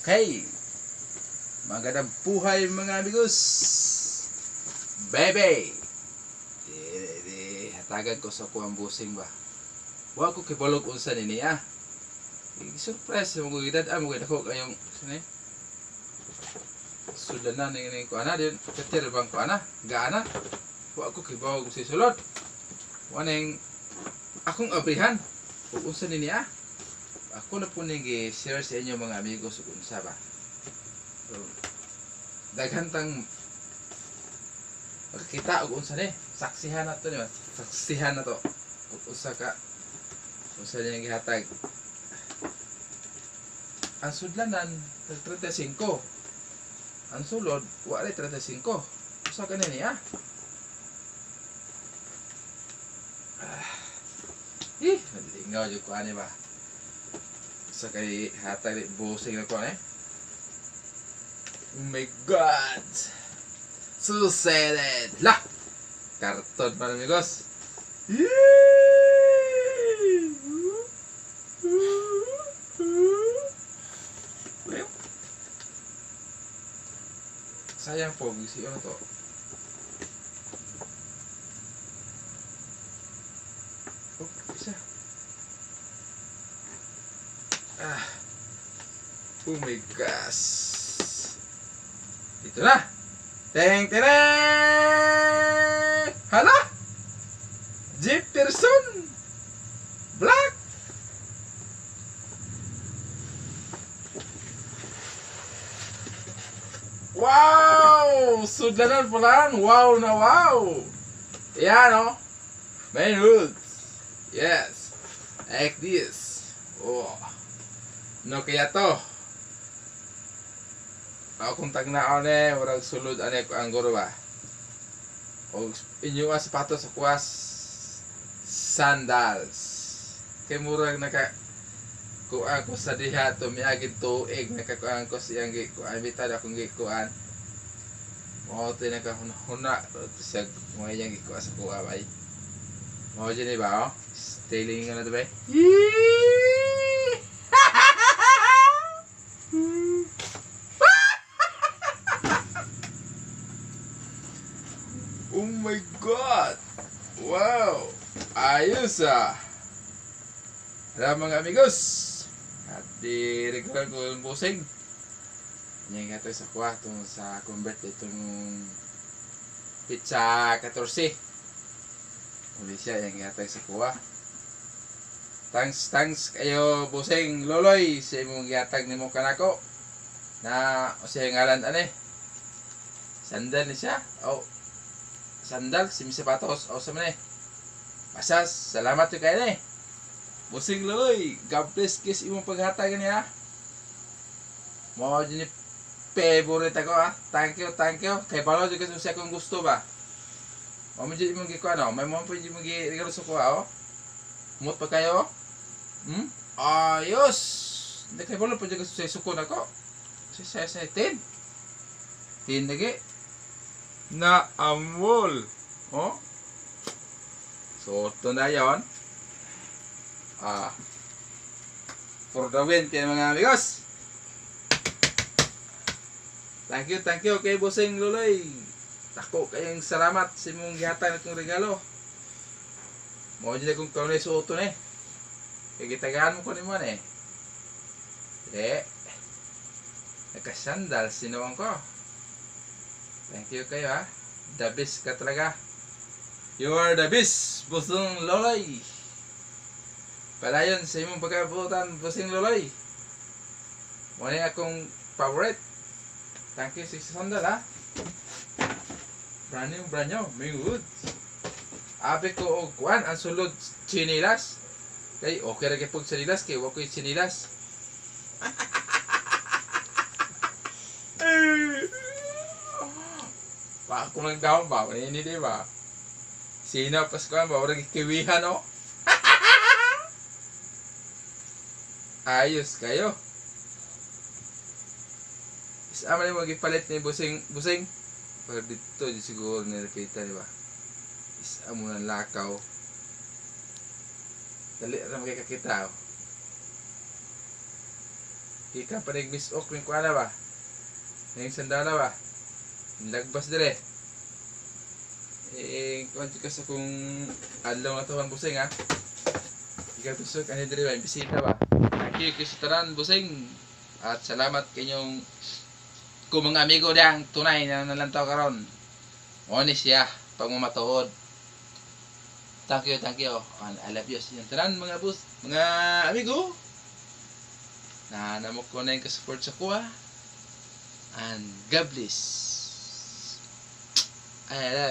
Okay. Magandang buhay mga amigos. Bebe. Hatagan ko sa kuang busing ba. Wa ko kibalog unsa nini ah. Surprise mo ko gidad mo ko kayong sini. Sudanan ni ko ana din ketir bang ko ana. Gaana. Wa ko kibalog si sulod. Waneng akong abrihan. Ug unsa nini ah. Ako na po nag-share sa inyo mga amigos kung unsa ba. So, daghantang makikita og unsa ni, saksihan na to ni, saksihan na to. Ug usa ka unsa niya gihatag. Ang sudlanan 35. Ang sulod wala 35. Usa ka ni ah. Nalingaw jud ko ani ba. Sa kay hatag busing na ko eh. Oh my God! Suceded! Lah! Karton pa amigos. Sayang po, gisi ano to. Oh, isa. Oh my gosh. Ito na. Teng tereng. Hala. Jefferson Black. Wow. Sudanan po lang. Wow na wow. Yan o. Manhood. Yes. Like this. Oh. No kaya to. Akong tagnaon warag sulod ani ko ang guro ba. Og inyo sapatos sa kuwas sandals. Kay murag naka kuan ko sa diha to miagid tuig nakakuan ko siyang gi ko ambitad akong gi kuan. Mo te nakahuna sa mo yang gi kuan sa kuwa bay. Mo jeni ba oh? Styling na to bay. Oh my God! Wow! Ayos ah! Hala mga amigos! At di-regular ko yung busing. Yan nga ito sa kwarto sa convert itong pizza 14. Uli siya yan nga ito sa kuha. Thanks kayo busing loloy sa imong gihatag ni mo kanako. Na o siya ngalan ane. Sandal ni siya. Oh. Sandal, sapatos, o sa man eh. Pasas, salamat yung kayo eh. Busing loy, God bless kiss imong paghatag niya. Mo din favorite ako ah. Thank you. Kay palo jud kasi kung gusto ba. Mo jud imong gikuan no, may mo pwede imong regalo sa ko oh. Mut pa kayo. Ayos. Hindi kay palo pwede kasi suko nako. Sa 10 lagi. Na amol. Oh. So, ito na yun. For the win kaya mga amigos. Thank you kay Busing Luloy. Tako kayong salamat sa imong gihatag ng regalo. Mo dili kong kaunay suoto ni. Kay gitagaan mo ko nimo ni. Nakasandal sinuwang ko. Thank you kayo ha. The best ka talaga. You are the best, Busing Loloy. Padayon sa imong pagkabutan, Busing Loloy. Muna akong favorite. Thank you sa sandal ha. Brand new. May good. Abe ko og kuan ang sulod chinilas. Kay okay ra gyud chinilas kay wa ko'y chinilas. Pak ako lang daw ba? Ini di ba? Sino pas ko ba? Orang kiwihan o. Ayos kayo. Isa man yung magipalit ni Busing. Pero dito siguro nilakita di ba? Isa mo ng lakaw. Dali na makikakita o. ika pa rin Miss Ok, ning kuana ba? Ning sandala ba? Lagbas dire. Kung ka sa kung adlaw na taon busing ha. Ikaw gusto ka dire ba? Bisita ba? Thank you kisitaran busing. At salamat kanyong kung mga amigo diyang tunay na nalantaw karon. Honest siya pag mamatuod. Thank you, thank you. I love you. Yung tanan mga bus, mga amigo. Na namok ko na yung support sa kuha. And God bless. I love